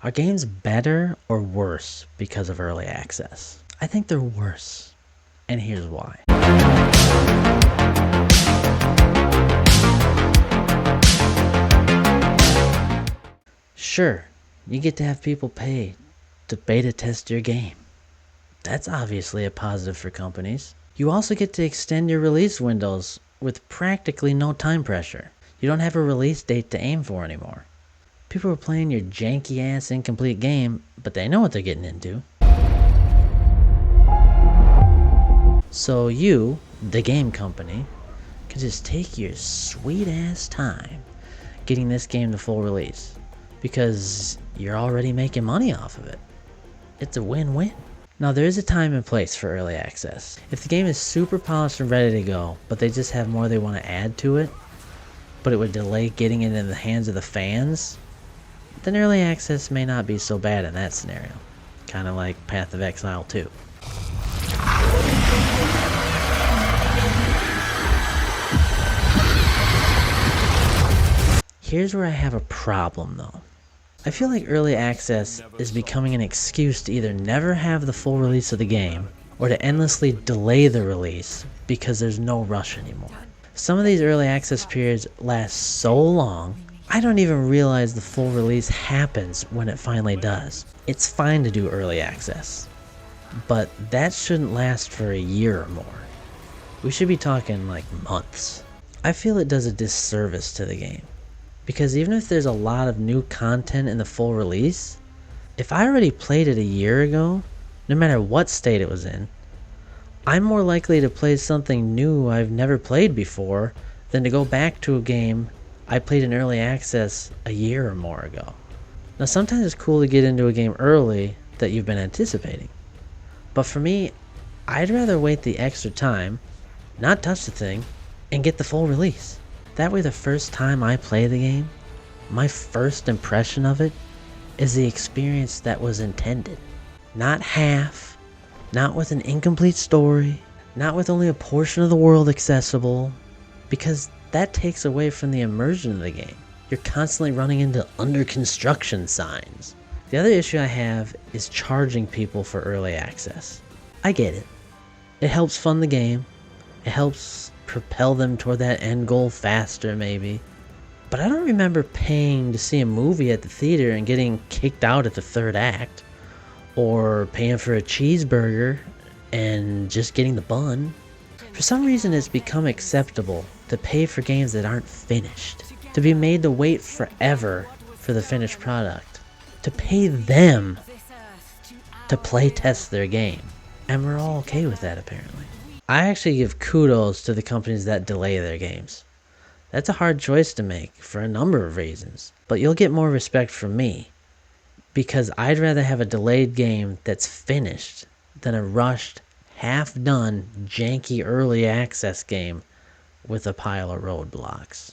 Are games better or worse because of early access? I think they're worse, and here's why. Sure, you get to have people pay to beta test your game. That's obviously a positive for companies. You also get to extend your release windows with practically no time pressure. You don't have a release date to aim for anymore. People are playing your janky ass incomplete game, but they know what they're getting into. So you, the game company, can just take your sweet ass time getting this game to full release because you're already making money off of it. It's a win-win. Now there is a time and place for early access. If the game is super polished and ready to go, but they just have more they want to add to it, but it would delay getting it in the hands of the fans, then early access may not be so bad in that scenario. Kind of like Path of Exile 2. Here's where I have a problem though. I feel like early access is becoming an excuse to either never have the full release of the game, or to endlessly delay the release because there's no rush anymore. Some of these early access periods last so long, I don't even realize the full release happens when it finally does. It's fine to do early access, but that shouldn't last for a year or more. We should be talking like months. I feel it does a disservice to the game. Because even if there's a lot of new content in the full release, if I already played it a year ago, no matter what state it was in, I'm more likely to play something new I've never played before than to go back to a game I played in early access a year or more ago. Now sometimes it's cool to get into a game early that you've been anticipating. But for me, I'd rather wait the extra time, not touch the thing, and get the full release. That way the first time I play the game, my first impression of it is the experience that was intended. Not half, not with an incomplete story, not with only a portion of the world accessible, because that takes away from the immersion of the game. You're constantly running into under construction signs. The other issue I have is charging people for early access. I get it. It helps fund the game. It helps propel them toward that end goal faster maybe. But I don't remember paying to see a movie at the theater and getting kicked out at the third act. Or paying for a cheeseburger and just getting the bun. For some reason it's become acceptable to pay for games that aren't finished. To be made to wait forever for the finished product. To pay them to play test their game. And we're all okay with that apparently. I actually give kudos to the companies that delay their games. That's a hard choice to make for a number of reasons, but you'll get more respect from me because I'd rather have a delayed game that's finished than a rushed, half-done, janky early access game with a pile of roadblocks.